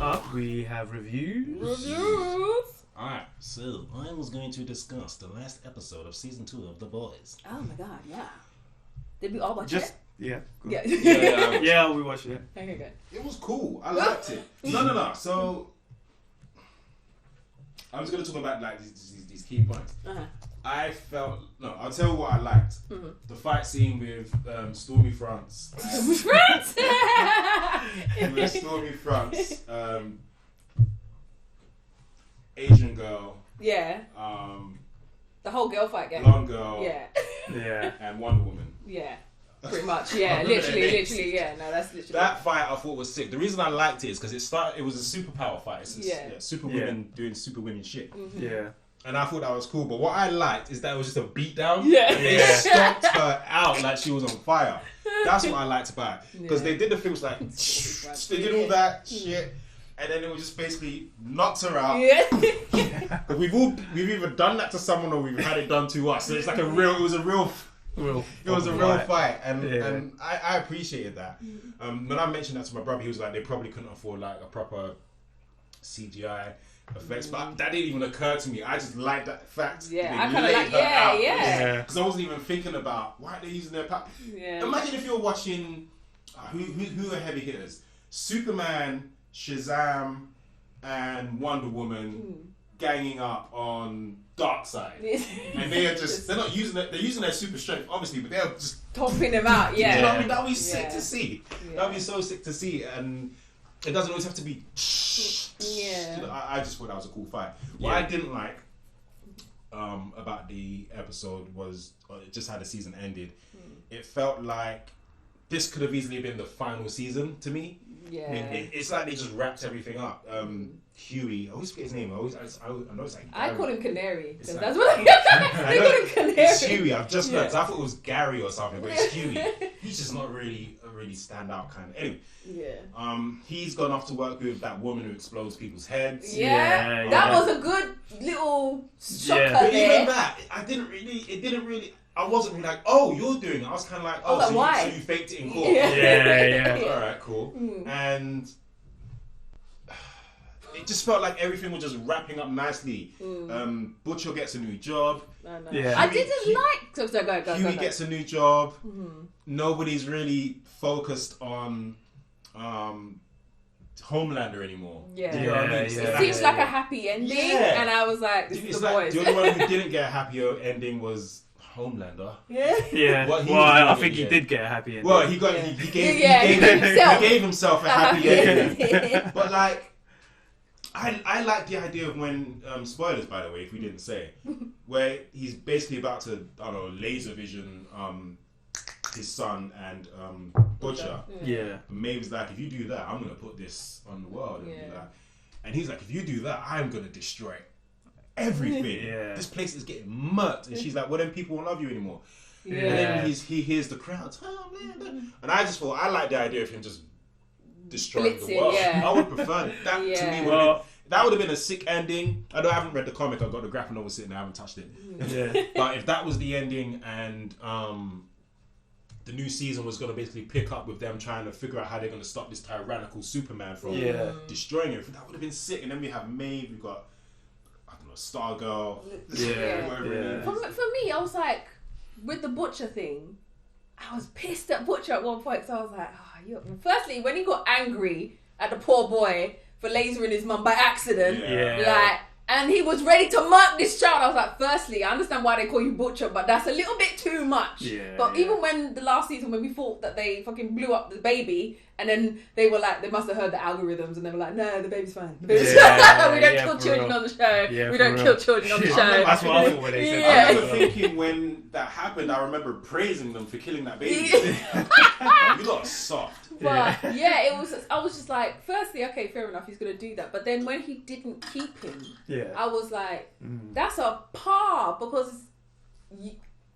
up, we have reviews. Alright, so I was going to discuss the last episode of season 2 of The Boys. Oh my god, yeah. Did we all watch it? Yeah. Yeah. Yeah, we watched it. Okay, good. It was cool. I liked it. No. So I'm just gonna talk about like these key points. I felt I'll tell you what I liked. The fight scene with Stormy France. With Stormy France, Asian girl. Yeah. The whole girl fight game. Blonde girl. Yeah. And Wonder Woman. Yeah. Pretty much, yeah. literally, yeah. No, that's literally. That fight I thought was sick. The reason I liked it is because it was a superpower fight. It's super women doing super women shit. Yeah. And I thought that was cool. But what I liked is that it was just a beatdown. Yeah. And they stomped her out like she was on fire. That's what I liked about it. Because they did the things like, they did all that shit. And then it was just basically knocked her out. Yeah. We've either done that to someone or we've had it done to us. So it's like it was a real fight, and I appreciated that. When I mentioned that to my brother, he was like, they probably couldn't afford like a proper CGI effects, but that didn't even occur to me. I just liked that fact. Yeah, they I kind of like, Yeah. because I wasn't even thinking about why they're using their power. Yeah. Imagine if you're watching who are heavy hitters: Superman, Shazam, and Wonder Woman ganging up on Darkseid, and they're not using it. They're using their super strength, obviously, but they're just topping them out. Yeah. You know what I mean? That'd be sick to see. Yeah. That'd be so sick to see, and it doesn't always have to be. Yeah. You know, I just thought that was a cool fight. What I didn't like about the episode was just how the season ended. It felt like this could have easily been the final season to me. Yeah. It's like they just wrapped everything up. Huey, I always forget his name. I know it's like Gary. I call him Canary. It's like- That's what I call him Canary. It's Huey. I've just learned. I thought it was Gary or something, but it's Huey. He's just not really a really standout kind of. Anyway, he's gone off to work with that woman who explodes people's heads. Yeah. That was a good little shocker But there. even that, it didn't really. I wasn't really like, oh, you're doing it. I was kind of like, oh, like, so why? you faked it in court. Yeah. All right, cool. And it just felt like everything was just wrapping up nicely. Butcher gets a new job. Yeah. I didn't like. So go. Huey gets a new job. Nobody's really focused on Homelander anymore. Yeah. Do you know what I mean? It seems like a happy ending, and I was like, this is It's the like boys. the only one who didn't get a happier ending was Homelander. Yeah. What he Well, was doing I at think the he end. did get a happy ending. Well, he gave himself a happy ending. But like, I like the idea of when spoilers, by the way, if we didn't say, where he's basically about to laser vision his son and Butcher. Yeah. Maeve's like, if you do that, I'm gonna put this on the world, and he's like, if you do that, I'm gonna destroy everything. This place is getting murked, and she's like, well, then people won't love you anymore. And then he hears the crowds, and I just thought I like the idea of him just destroying the world. I would prefer that. To me, that would have been a sick ending. I haven't read the comic. I've got the graphic novel sitting there. I haven't touched it. But if that was the ending, and the new season was going to basically pick up with them trying to figure out how they're going to stop this tyrannical Superman from destroying everything, that would have been sick. And then we have Maeve. We've got Stargirl. For me, I was like, with the Butcher thing, I was pissed at Butcher at one point. So I was like, firstly, when he got angry at the poor boy for lasering his mum by accident, and he was ready to murk this child, I was like, firstly, I understand why they call you Butcher, but that's a little bit too much. But even when the last season, when we thought that they fucking blew up the baby, and then they were like, they must have heard the algorithms, and they were like, no, the baby's fine. The baby's fine. We don't kill children on the show. We don't kill children on the show. That's what I thought when they said I that. remember thinking when that happened, I remember praising them for killing that baby. You got soft. But it was. I was just like, firstly, okay, fair enough, he's gonna do that. But then when he didn't keep him, I was like, that's a par, because,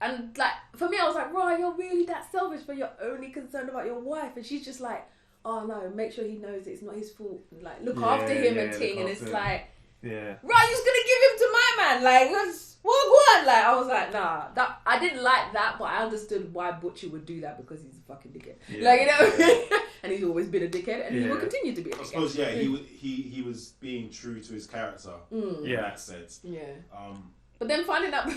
and like for me, I was like, right, you're really that selfish, but you're only concerned about your wife, and she's just like, oh no, make sure he knows it's not his fault. Like look after him and ting, and it's like, right, you're just gonna give him to my man, like what? Like I was like, nah, that I didn't like that, but I understood why Butcher would do that because he's a fucking dickhead. Like and he's always been a dickhead, and he will continue to be a dickhead. I suppose, he was being true to his character in that sense. Yeah. But then finding out,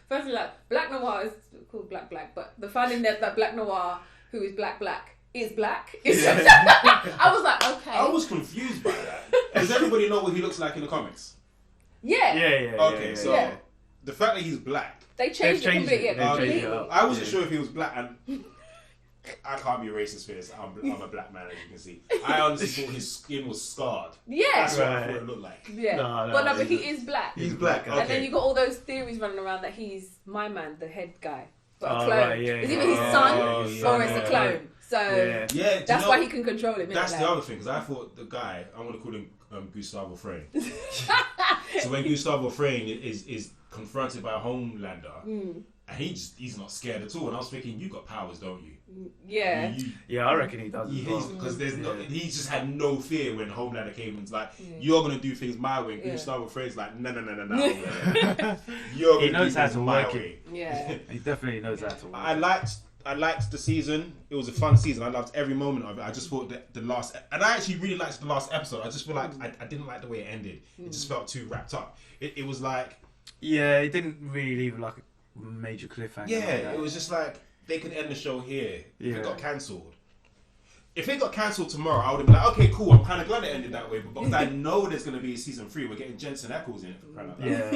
firstly, like, Black Noir is called Black, but the finding that Black Noir, who is Black, is black. I was like, okay. I was confused by that. Does everybody know what he looks like in the comics? Yeah. Okay, so the fact that he's black. They changed it completely. I wasn't sure if he was black, and I can't be racist for this. I'm a black man, as you can see. I honestly thought his skin was scarred. Yeah. That's what I thought it looked like. Yeah. But he is black. He's black, okay. And then you got all those theories running around that he's my man, the head guy. But a clone. It's either his son or it's a clone. So that's why he can control him. That's the other thing, because I thought the guy, I'm going to call him Gustavo Fring. So when Gustavo Fring is confronted by a Homelander, and he's not scared at all, and I was thinking, you got powers, don't you? Yeah. I reckon he does. Because he just had no fear when Homelander came and was like, you're going to do things my way. Gustavo Fring's like, no. He knows how to work it. Yeah. He definitely knows how to work it. I liked the season. It was a fun season. I loved every moment of it. I just thought that the last... And I actually really liked the last episode. I just feel like I didn't like the way it ended. It just felt too wrapped up. It was like... Yeah, it didn't really leave like a major cliffhanger. Yeah, like that. it was just like, they could end the show here if it got cancelled. If it got cancelled tomorrow, I would have been like, okay, cool, I'm kind of glad it ended that way. But because I know there's going to be a season 3, we're getting Jensen Ackles in it for crying out loud.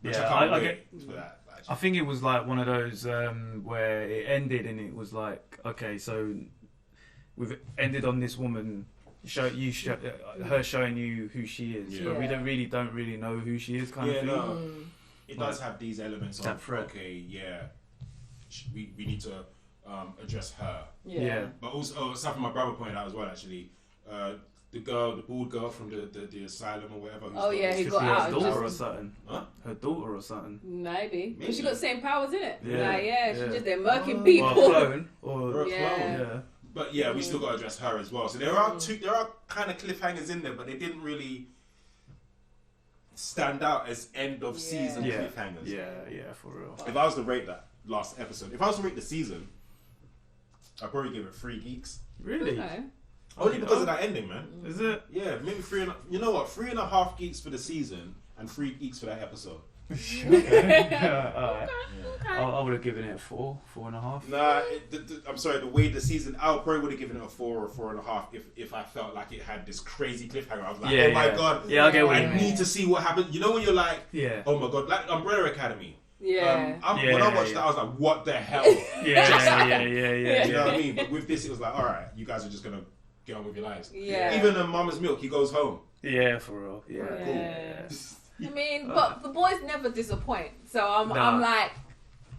Which I can't wait for that. I think it was like one of those where it ended and it was like, okay, so we've ended on this woman, her showing you who she is, but we don't really know who she is, kind of thing. No. It does have these elements of we need to address her. Yeah. But also something my brother pointed out as well, actually. The bald girl from the asylum or whatever. Who got out. Her daughter or something. Huh? Her daughter or something. Maybe. Because she got the same powers, in it. Yeah. She's just there murking people. Or a clone. Or a clone. Yeah. But we still got to address her as well. So there are kind of cliffhangers in there, but they didn't really stand out as end of season cliffhangers. Yeah, for real. If I was to rate that last episode, if I was to rate the season, I'd probably give it 3 geeks. Really? Okay. Only because of that ending, man. Is it? Yeah, maybe 3.5. You know what? 3.5 geeks for the season and 3 geeks for that episode. Alright. I would have given it a 4.5. Nah, I'm sorry. The way the season, I probably would have given it a 4 or 4.5 if I felt like it had this crazy cliffhanger. I was like, oh my god, I get what you I mean. need to see what happens. You know when you're like, oh my god, like Umbrella Academy. Yeah. When I watched that, I was like, what the hell? Yeah. You know what I mean? But with this, it was like, all right, you guys are just gonna get on with your lives. Yeah. Even Mama's Milk, he goes home. Yeah, for real. Yeah. Cool. I mean, but the boys never disappoint. So I'm like,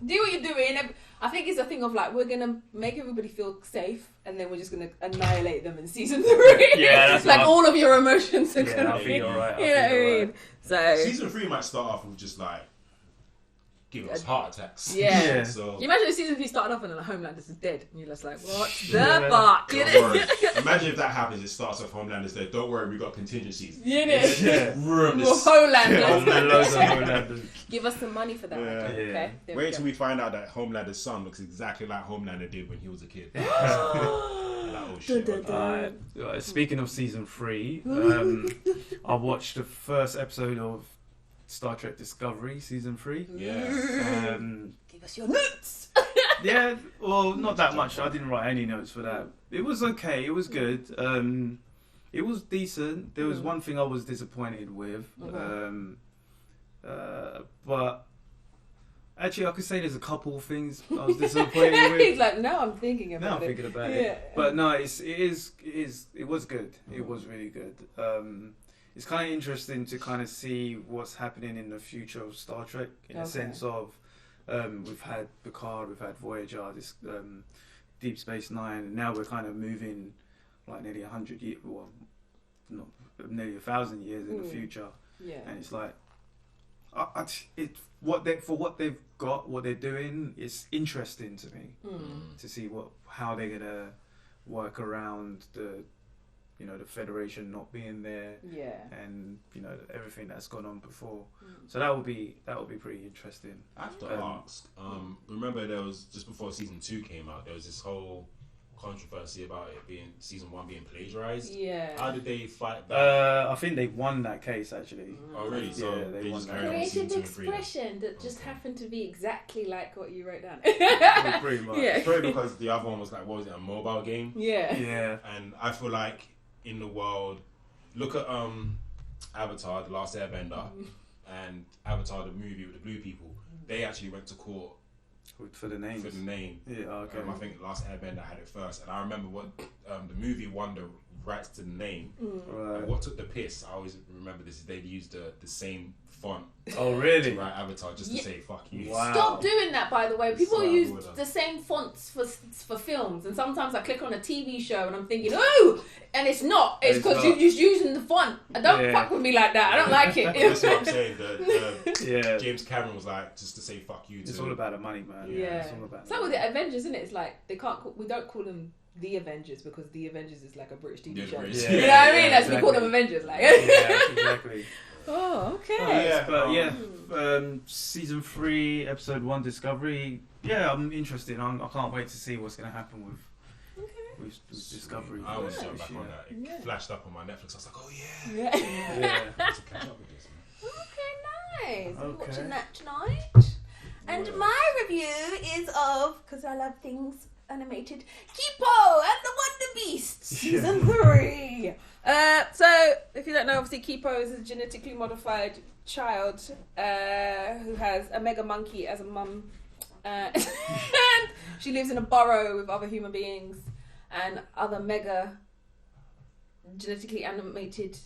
do what you're doing. I think it's a thing of like, we're gonna make everybody feel safe, and then we're just gonna annihilate them in season 3. Yeah, that's like all of your emotions are gonna I be. think you're right. You know what I mean? So season 3 might start off with just like giving us heart attacks. Yeah. So you imagine if season 3 started off and then Homelander's is dead, and you're just like, what the fuck? Imagine if that happens. It starts off Homelander's dead. Don't worry, we got contingencies. Homelanders. Give us some money for that. Okay. Wait till we find out that Homelander's son looks exactly like Homelander did when he was a kid. Speaking of season 3, I watched the first episode of Star Trek Discovery season 3. Yeah. Give us your notes. Yeah, well, not that much. I didn't write any notes for that. It was okay. It was good. It was decent. There was one thing I was disappointed with, but actually, I could say there's a couple of things I was disappointed with. He's like, no, I'm thinking about it. Now I'm thinking about it. But no, it was good. It was really good. It's kind of interesting to kind of see what's happening in the future of Star Trek in a sense of we've had Picard, we've had Voyager, this Deep Space Nine, and now we're kind of moving like nearly 100 years, well, not nearly 1,000 years in the future. Yeah. And it's like, what they've got, what they're doing, it's interesting to me to see how they're gonna work around the Federation not being there, and everything that's gone on before. So that would be pretty interesting. I have to ask. Remember, there was just before season 2 came out, there was this whole controversy about it being season 1 being plagiarized. Yeah. How did they fight that? I think they won that case actually. Oh really? So Yeah, they they won just that. carried on with season Creative 2 and 3. expression that just happened to be exactly like what you wrote down. Pretty much. Yeah. It's probably because the other one was like, what was it, a mobile game? Yeah. Yeah. And I feel like in the world, look at Avatar, The Last Airbender, and Avatar, the movie with the blue people. They actually went to court For the names. for the name. Yeah. Okay. I think Last Airbender had it first, and I remember what the movie won the rights to the name. Right. And what took the piss, I always remember this, is they used the same font Oh to really? write Avatar just to say fuck you. Wow. Stop doing that, by the way. People Slap use order. the same fonts for films, and sometimes I click on a TV show and I'm thinking, oh, and it's not. It's It's because not. you're just using the font. Don't Yeah. fuck with me like that. I don't like it. That's what I'm saying. Yeah. James Cameron was like, just to say fuck you. It's to, all about the money, man. Yeah. It's all about. It's like with the Avengers, isn't it? It's like we don't call them the Avengers because the Avengers is like a British TV Yeah, show. British. Yeah. You know what I mean? Yeah, That's we call exactly. them Avengers. Like, Yeah, exactly. oh, okay. Yeah. But yeah, season 3, episode 1, Discovery. Yeah, I'm interested. I can't wait to see what's going to happen with Discovery. I always this jump back year. on that. It Yeah. flashed up on my Netflix. I was like, oh yeah. Yeah. Yeah. I have to catch up with this, man. Okay, nice. I'm Okay. watching that tonight. And my review is of, because I love things animated, Kipo and the Wonder Beast, season 3. So, if you don't know, obviously Kipo is a genetically modified child who has a mega monkey as a mum. And she lives in a burrow with other human beings and other mega genetically animated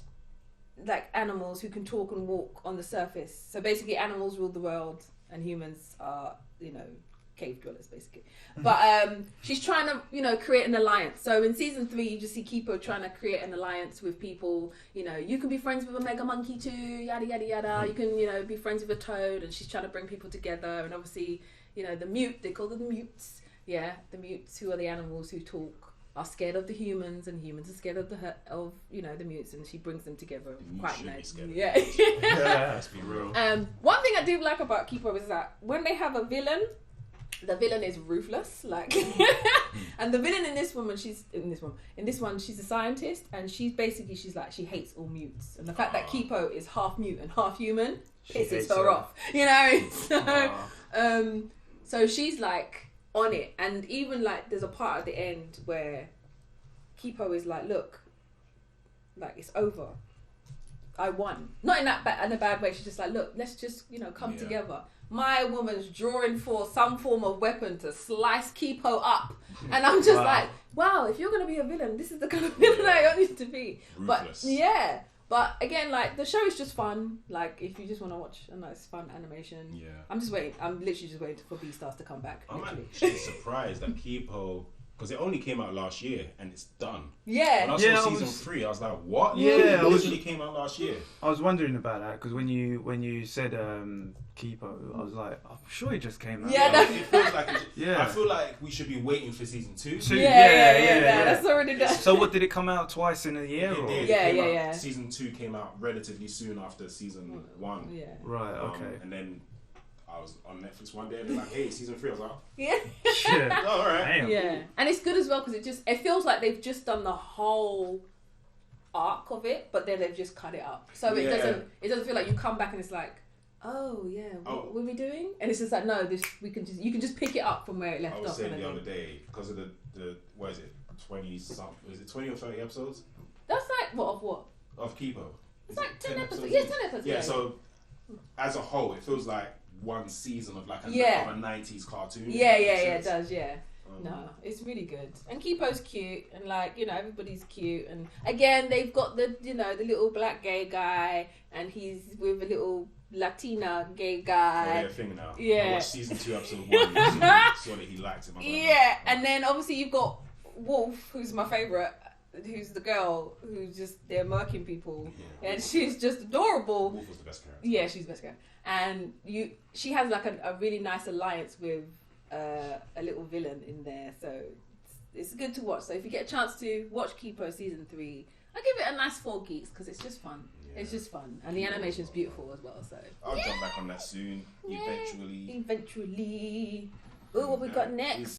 like animals who can talk and walk on the surface. So basically animals rule the world and humans are, cave dwellers basically. But she's trying to, create an alliance. So in season 3 you just see Kipo trying to create an alliance with people. You can be friends with a mega monkey too, yada yada yada. You can, be friends with a toad, and she's trying to bring people together. And obviously, the mute, they call them the mutes. Yeah, the mutes, who are the animals who talk, are scared of the humans, and humans are scared of the mutes, and she brings them together. Quite nice. Yeah. Let's be real. One thing I do like about Kipo is that when they have a villain, the villain is ruthless, like, and the villain in this one, she's a scientist, and she hates all mutes, and the fact that Kipo is half mute and half human pisses her off, So she's like on it, and even like there's a part at the end where Kipo is like, look, like it's over, I won. Not in a bad way. She's just like, look, let's just come together. My woman's drawing for some form of weapon to slice Kipo up, and I'm just like, wow, if you're gonna be a villain, this is the kind of villain I want you to be. Ruthless. But again, like, the show is just fun. Like, if you just want to watch a nice, fun animation. Yeah. I'm literally just waiting for Beastars to come back. I'm actually surprised that Kipo, because it only came out last year and it's done. Yeah. When I saw season 3, I was like, what? Yeah, it literally came out last year. I was wondering about that because when you said Kipo, I was like, I'm sure it just came out. Yeah, It feels like Yeah. I feel like we should be waiting for season 2. Yeah. That's already done. So what, did it come out twice in a year? It Or? did. Yeah. Season 2 came out relatively soon after season 1. Yeah. Right. Okay. And then I was on Netflix one day and they're like, hey, season 3. I was like, Yeah. Shit. oh, all right. Damn. Yeah. And it's good as well because it feels like they've just done the whole arc of it, but then they've just cut it up. So it doesn't feel like you come back and it's like, oh yeah, what were we doing? And it's just like, no, you can just pick it up from where it left off. I was saying the other day, because of the what is it, 20 something, is it 20 or 30 episodes? That's like what? Of Kipo. It's like 10 episodes. Yeah, 10 episodes. Yeah, so as a whole, it feels like one season of like a 90s cartoon. Yeah, it does, yeah. No, it's really good. And Kipo's cute, and like, everybody's cute. And again, they've got the little black gay guy, and he's with a little Latina gay guy. Oh, they're a thing now. Yeah. I watched season 2, episode 1. Saw that he liked him. Yeah, and then obviously you've got Wolf, who's my favourite, who's the girl who's just, they're murking people. Yeah. And she's just adorable. Wolf was the best character. Yeah, she's the best character. And she has like a really nice alliance with a little villain in there, so it's good to watch. So if you get a chance to watch Kipo season 3, I'll give it a nice 4 geeks because it's just fun. Yeah. It's just fun, and the animation's beautiful as well. So I'll jump back on that soon. Eventually. Oh, what we got next?